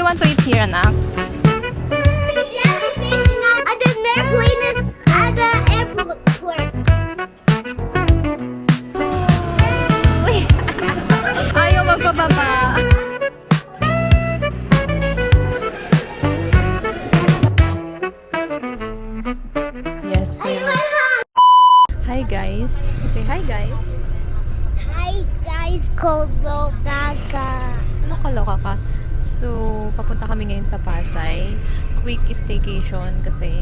want to eat here, anak? Uy! Ayaw magpababa. Yes, hi guys. Say hi guys. Hi guys, Kodo Gaga. Ano kaloka ka? So, papunta kami ngayon sa Pasay. Quick staycation kasi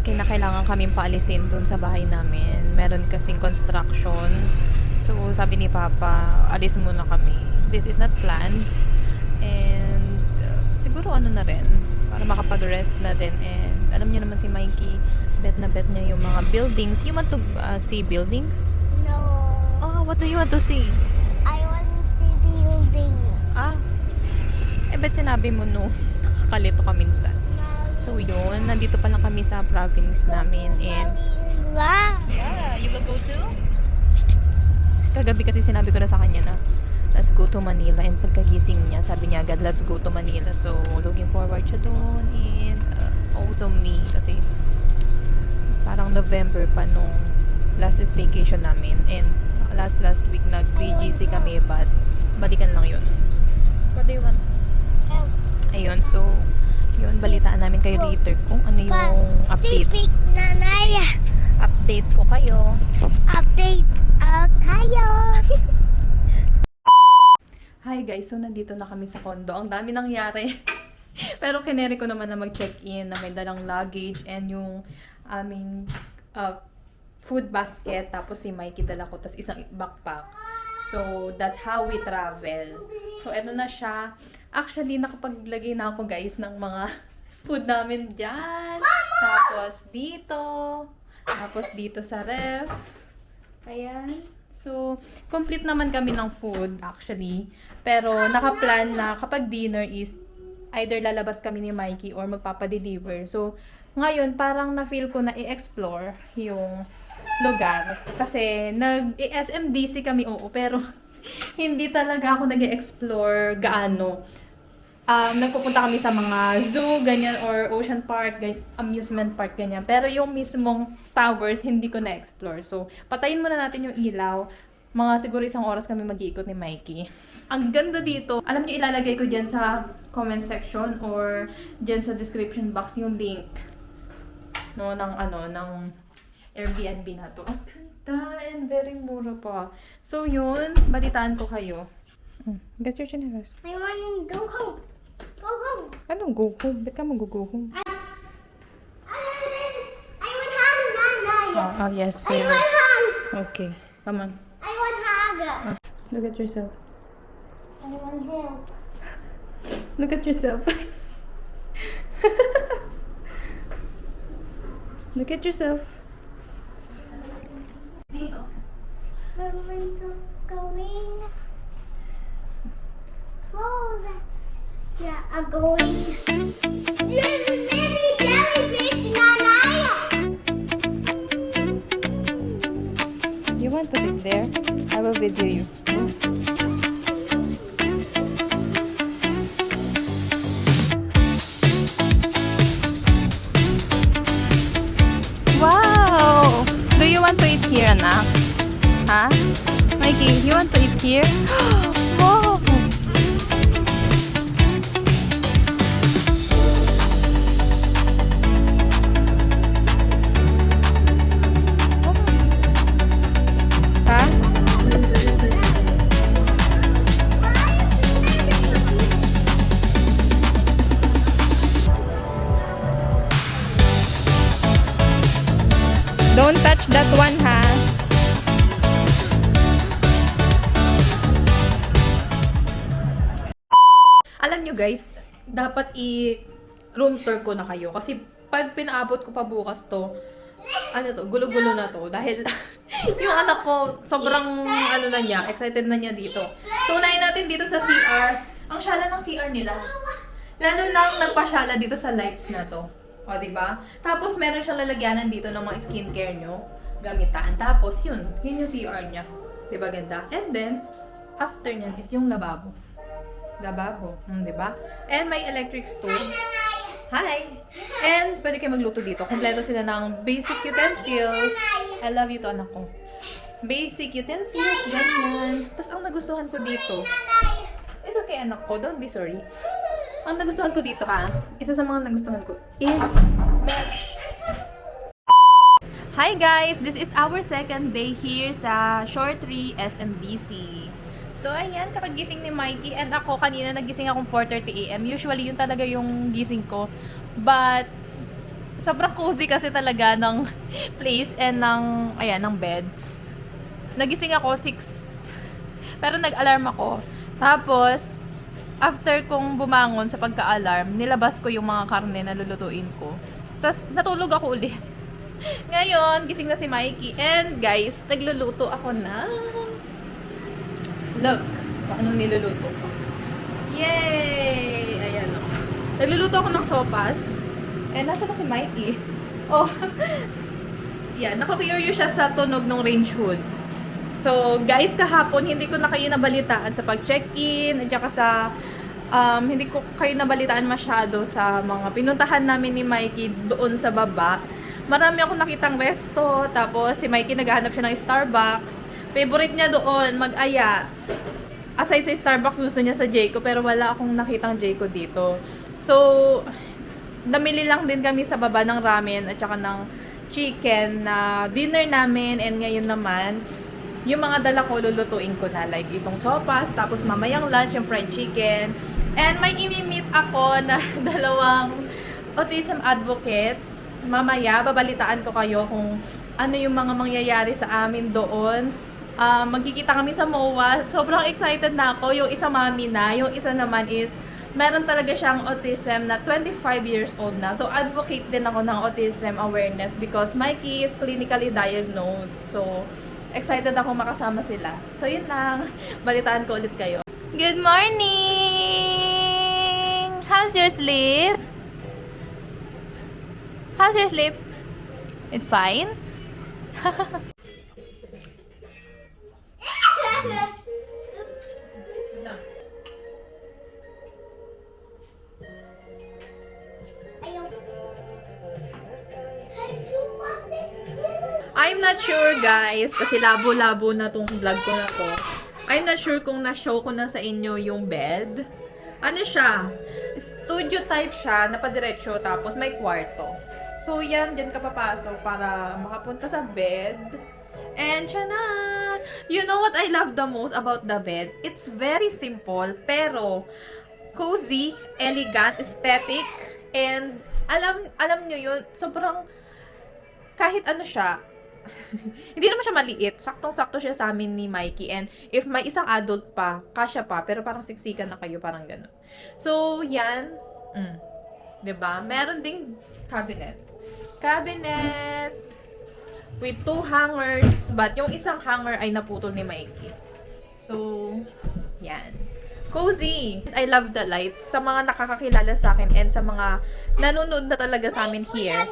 kinakailangan kaming paalisin dun sa bahay namin. Meron kasing construction. So, sabi ni Papa, alis muna kami. This is not planned. And siguro ano na rin, para makapag-rest na din. And alam niyo naman si Mikey, bet na bet niya yung mga buildings. You want to see buildings? No, Oh, what do you want to see? I want to see building. Ah, bet sinabi mo no. Nakakalito ka minsan. So yun, nandito pa lang kami sa province namin. And yeah, you will go to? Kagabi kasi sinabi ko na sa kanya na let's go to Manila. And pagkagising niya, sabi niya agad, let's go to Manila. So looking forward siya doon. And also me, kasi parang November pa nung last staycation namin. And last week nag-BGC kami, but balikan lang yun. What do you want? Ayun, so yun, balitaan namin kayo later kung ano yung update. Sipik nanay. Update ko kayo. Update kayo. Hi guys, so nandito na kami sa condo. Ang dami nangyari. Pero kineri ko naman na mag-check-in na may dalang luggage and yung aming food basket. Tapos si Mikey dala ko, tapos isang backpack. So, that's how we travel. So, eto na siya. Actually, nakapaglagay na ako guys ng mga food namin dyan. Tapos dito. Tapos dito sa ref. Ayan. So, complete naman kami ng food actually. Pero, nakaplan na kapag dinner is either lalabas kami ni Mikey or magpapadeliver. So, ngayon, parang na-feel ko na i-explore yung lugar. Kasi, nag-SMDC kami, oo, pero hindi talaga ako nag-explore gaano. Nagpupunta kami sa mga zoo, ganyan, or ocean park, amusement park, ganyan. Pero yung mismong towers, hindi ko na-explore. So, patayin muna natin yung ilaw. Mga siguro isang oras kami mag-iikot ni Mikey. Ang ganda dito. Alam niyo, ilalagay ko dyan sa comment section or dyan sa description box yung link. No, ng Airbnb na to. Ang ganda and very mura pa. So, yun. Balitaan ko kayo. Get your chinelas. I want to go home. Go home. Anong go home? Ba't ka mag-go home? I want hug, nanay. Oh, yes. I want hug. Okay. Come on. I want hug. Look at yourself. I want help. Look at yourself. Look at yourself. Where are going? Close. Yeah, I'm going. There's a mini jellyfish, nanay. You want to sit there? I will video you. Wow! Do you want to eat here, anak? Huh? Mikey, you want to eat here? Wow! Ha? Don't touch that one, ha? Alam nyo guys, dapat i-room tour ko na kayo. Kasi pag pinaabot ko pa bukas to, ano to, gulo-gulo na to. Dahil yung anak ko, sobrang ano na niya, excited na niya dito. So, unahin natin dito sa CR. Ang syala ng CR nila. Lalo lang nagpasyala dito sa lights na to. O, diba? Tapos, meron siyang lalagyanan dito ng mga skincare nyo. Gamitan. Tapos, yun yung CR niya. Diba ganda? And then, after niyan is yung lababo. Lababo. Di ba? And may electric stove. Hi! And pwede kayo magluto dito. Kompleto sila ng basic utensils. I love you to, anak ko. Basic utensils, ganyan. Tapos ang nagustuhan ko dito, it's okay, anak ko. Don't be sorry. Ang nagustuhan ko dito, isa sa mga nagustuhan ko is Hi guys! This is our second day here sa Shore 3 SMBC. So, ayan, kakagising ni Mikey and ako, kanina nagising akong 4:30 AM. Usually, yun talaga yung gising ko. But, sobrang cozy kasi talaga ng place and ng bed. Nagising ako 6, pero nag-alarm ako. Tapos, after kong bumangon sa pagka-alarm, nilabas ko yung mga karne na lulutuin ko. Tapos, natulog ako ulit. Ngayon, gising na si Mikey. And guys, nagluluto ako ng... Look, kung anong niluluto ko. Yay! Ayan o. Nagluluto ako ng sopas. Eh, nasa ba si Mikey? Oh. Yan, nakakurious siya sa tunog ng range hood. So, guys, kahapon, hindi ko na kayo nabalitaan sa pag-check-in, at saka sa, hindi ko kayo nabalitaan masyado sa mga pinuntahan namin ni Mikey doon sa baba. Marami akong nakitang resto, tapos si Mikey naghahanap siya ng Starbucks. Favorite niya doon, mag-aya. Aside sa Starbucks, gusto niya sa Jayco, pero wala akong nakitang Jayco dito. So, namili lang din kami sa baba ng ramen at saka ng chicken na dinner namin. And ngayon naman, yung mga dala ko, lulutuin ko na. Like itong sopas, tapos mamayang lunch, yung fried chicken. And may imi-meet ako na dalawang autism advocate. Mamaya, babalitaan ko kayo kung ano yung mga mangyayari sa amin doon. Magkikita kami sa MOA. Sobrang excited na ako. Yung isa mami na, yung isa naman is meron talaga siyang autism na 25 years old na. So, advocate din ako ng autism awareness because Mikey is clinically diagnosed. So, excited ako makasama sila. So, yun lang. Balitaan ko ulit kayo. Good morning! How's your sleep? How's your sleep? It's fine? I'm not sure guys, kasi labo-labo na tong vlog ko na to. I'm not sure kung na-show ko na sa inyo yung bed. Ano siya? Studio type siya, napadiretso, tapos may kwarto. So yan, dyan ka papasok para makapunta sa bed. And siya na! You know what I love the most about the bed? It's very simple, pero cozy, elegant, aesthetic, and alam nyo yun, sobrang kahit ano siya, hindi naman siya maliit. Saktong-sakto siya sa amin ni Mikey. And if may isang adult pa, kasya pa. Pero parang siksikan na kayo. Parang gano'n. So, yan. Diba? Meron ding cabinet. Cabinet with 2 hangers. But yung isang hanger ay naputol ni Mikey. So, yan. Cozy. I love the lights. Sa mga nakakakilala sa akin and sa mga nanonood na talaga sa amin here,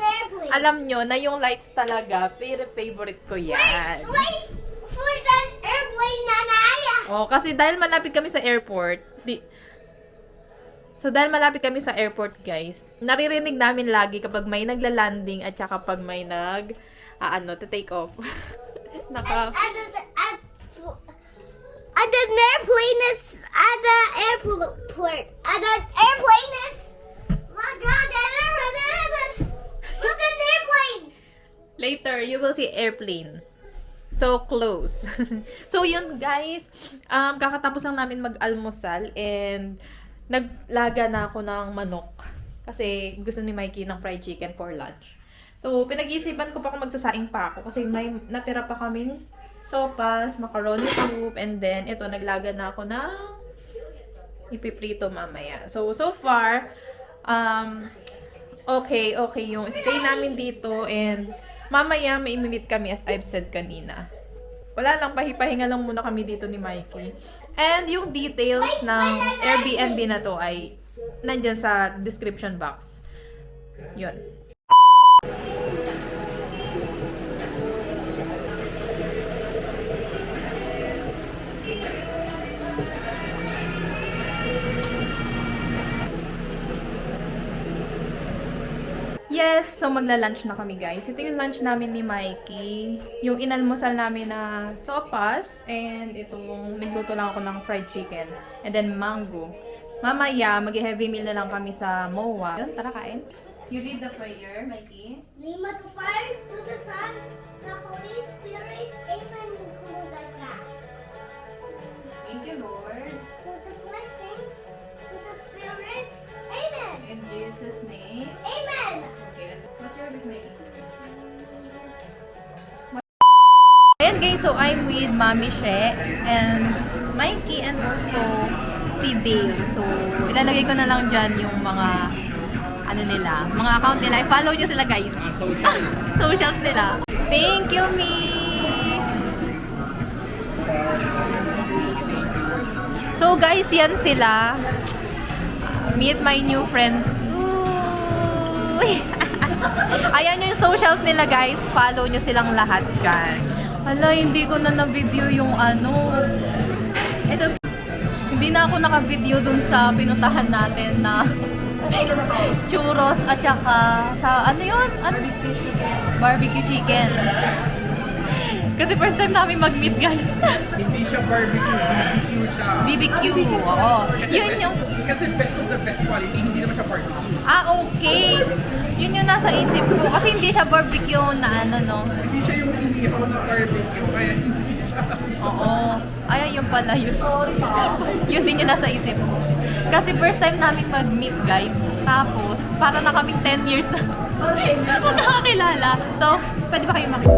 alam nyo na yung lights talaga, favorite ko yan. Wait for the airplane, Nanaya! Oh, kasi dahil malapit kami sa airport, guys, naririnig namin lagi kapag may nagla-landing at saka kapag may take off. At the airport. At the airplane is... My God, look at the airplane! Later, you will see airplane. So close. So yun guys, kakatapos lang namin mag-almusal and naglaga na ako ng manok. Kasi gusto ni Mikey ng fried chicken for lunch. So pinag-iisipan ko pa kung magsasaing pa ako kasi may natira pa kaming sopas, macaroni soup, and then ito, naglaga na ako ng ipiprito mamaya. So far, okay yung stay namin dito, and mamaya may imimit kami as I've said kanina. Wala lang, pahipahinga lang muna kami dito ni Mikey. And yung details ng Airbnb na to ay nandyan sa description box. Yun. Yes, so magla-lunch na kami guys. Ito yung lunch namin ni Mikey. Yung inalmusal namin na sopas. And itong nagluto lang ako ng fried chicken. And then mango. Mamaya, mag-heavy meal na lang kami sa MOA. Yun, tara kain. You read the prayer, Mikey? Name of the Father, to the Son, the Holy Spirit, amen. Thank you, Lord. For the blessings, to the Spirit, amen. In Jesus' name. Amen. Okay, what's your wish, Mikey? Ayan guys, so I'm with Mami She and Mikey and also si Dale. So, ilalagay ko na lang dyan yung mga ano nila, mga account nila. I-follow nyo sila guys. Socials. Socials nila. Thank you, Mi! So guys, yan sila. Meet my new friends. Ooh. Ayan yung socials nila guys. Follow nyo silang lahat dyan. Hala, hindi ko na na-video yung ano. Ito, hindi na ako naka-video dun sa pinuntahan natin na churros at saka sa ano yun? Ano? Barbecue chicken. Kasi first time namin mag-meet guys. Hindi siya barbecue, BBQ siya. BBQ, oo. Yun yung... Kasi best of the best quality, hindi naman siya barbecue. Ah, okay. Yun yung nasa isip ko. Kasi hindi siya barbecue na ano, no? Hindi siya yung inihaw na barbecue, kaya hindi siya. Oo. Ay, yun pala yun. Yun din yung nasa isip ko. Kasi first time namin mag-meet, guys. Tapos, para na kaming 10 years na magkakakilala. So, pwede ba kayo makita?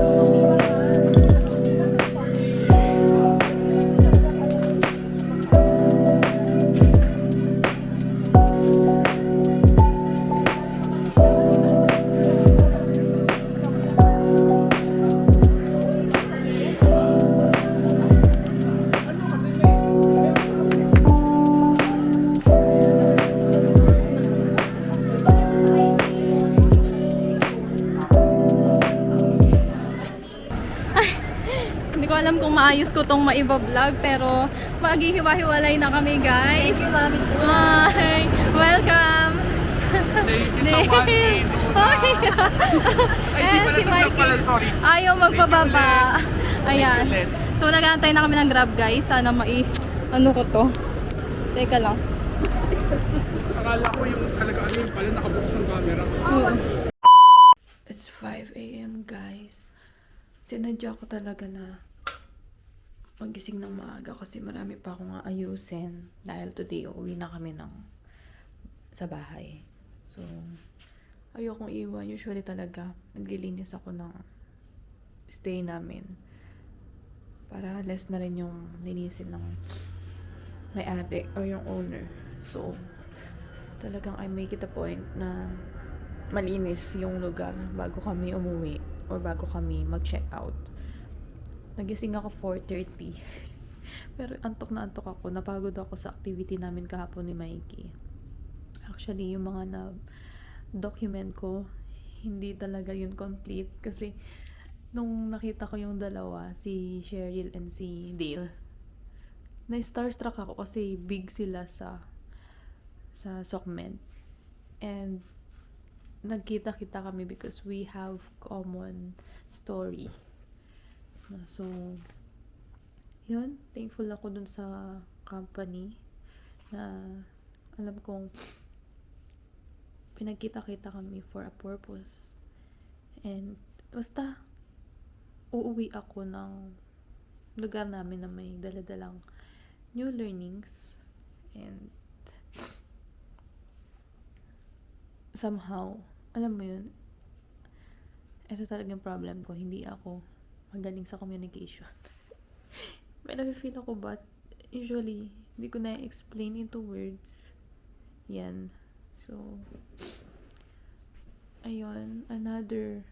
Hindi ko alam kung maayos ko tong maiba-vlog pero maghihiwa-hiwalay na kami guys. Thank you, Mami. Hi! Welcome! Thank you so much. Okay. Ay, di pala si sa vlog pala, Mikey. sorry. Ayaw magbababa. Ayan. So nag-aantay na kami ng Grab guys. Sana ano ko to. Teka lang. Akala ko yung talaga ano yung pala nakabukas ang camera. It's 5 a.m. guys. Sinadya ko talaga na magising ng maaga kasi marami pa akong ayusin dahil today uuwi na kami sa bahay. So, ayokong iwan. Usually talaga naglilinis ako ng stay namin para less na rin yung linisin ng may-ari or yung owner. So, talagang I make it a point na malinis yung lugar bago kami umuwi or bago kami mag-check out. Nagising ako 4:30. Pero antok na antok ako. Napagod ako sa activity namin kahapon ni Mikey. Actually, yung mga na-document ko, hindi talaga yun complete. Kasi, nung nakita ko yung dalawa, si Cheryl and si Dale, na-starstruck ako kasi big sila sa Sokmed. And, nagkita-kita kami because we have common story. So, yun. Thankful ako dun sa company na alam kong pinagkita-kita kami for a purpose. And, basta, uuwi ako ng lugar namin na may daladalang new learnings. And, somehow, alam mo yun, ito talagang problem ko. Hindi ako magaling sa communication. May nafe-feel ako but usually, hindi ko na-explain into words. Yan. So, ayun, another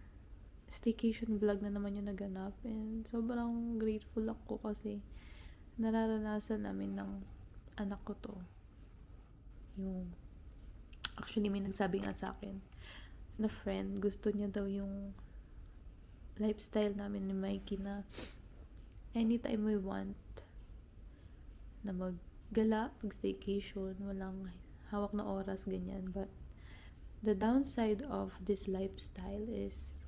staycation vlog na naman yung naganap. And sobrang grateful ako kasi nararanasan namin ng anak ko to. Actually, may nagsabi nga sa akin na friend, gusto niya daw yung lifestyle namin ni Mikey na anytime we want na maggala, mag-staycation, walang hawak na oras, ganyan. But, the downside of this lifestyle is,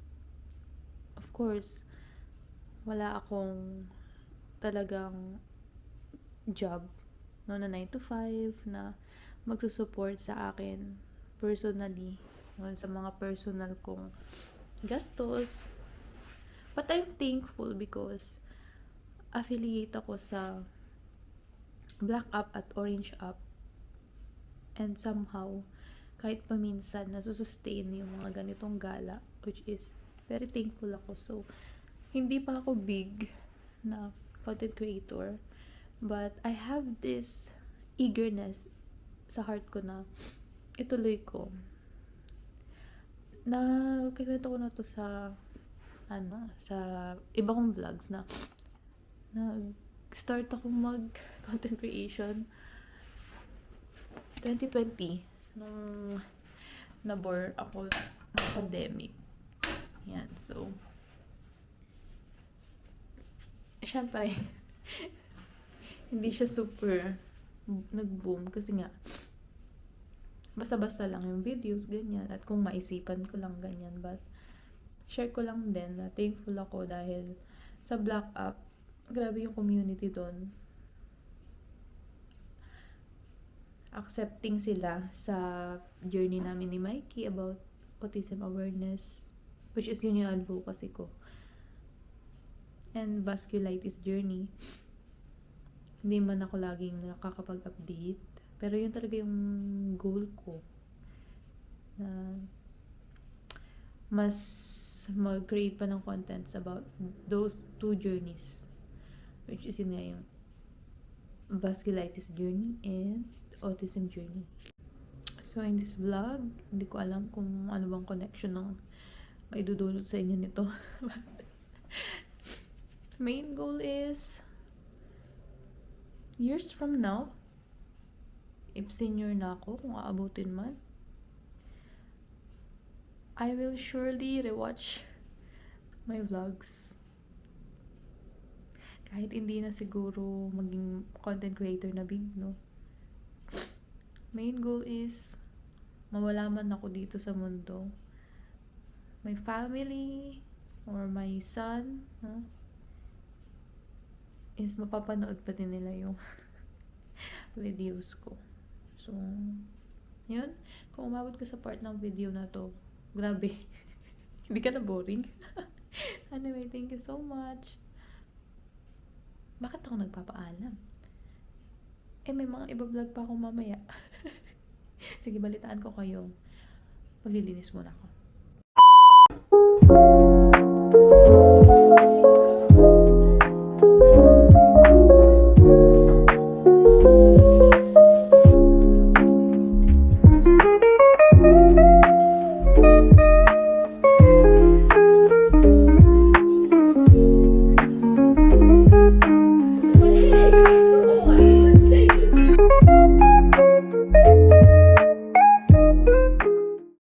of course, wala akong talagang job, no, na 9 to 5 na magsusupport sa akin personally, no, sa mga personal kong gastos. But I'm thankful because affiliate ako sa Black App at Orange App, and somehow kahit paminsan nasusustain yung mga ganitong gala, which is very thankful ako. So hindi pa ako big na content creator, but I have this eagerness sa heart ko na ituloy ko. Na kikwento ko na to sa sa iba kong vlogs na start ako mag content creation 2020 nung nabore ako ng pandemic. Yan, so syempre hindi siya super nag-boom kasi nga basta-basta lang yung videos, ganyan, at kung maisipan ko lang ganyan. But share ko lang din na thankful ako dahil sa Black App, grabe yung community doon. Accepting sila sa journey namin ni Mikey about autism awareness, which is yun yung advocacy ko, and vasculitis journey. Hindi man ako laging nakakapag-update, pero yun talaga yung goal ko, na mas mag-create pa ng contents about those two journeys, which is yun nga yung vasculitis journey and autism journey. So in this vlog, hindi ko alam kung ano bang connection ng maidudulot sa inyo nito. Main goal is years from now, if senior na ako, kung aabutin man, I will surely rewatch my vlogs. Kahit hindi na siguro maging content creator na big, no? Main goal is mawala man ako dito sa mundo, my family or my son, no, is mapapanood pa din nila yung videos ko. So yun, kung umabot ka sa part ng video na to, grabe, hindi ka na boring. Anyway, thank you so much. Bakit ako nagpapaalam? May mga iba vlog pa akong mamaya. Sige, balitaan ko kayo. Maglilinis muna ako.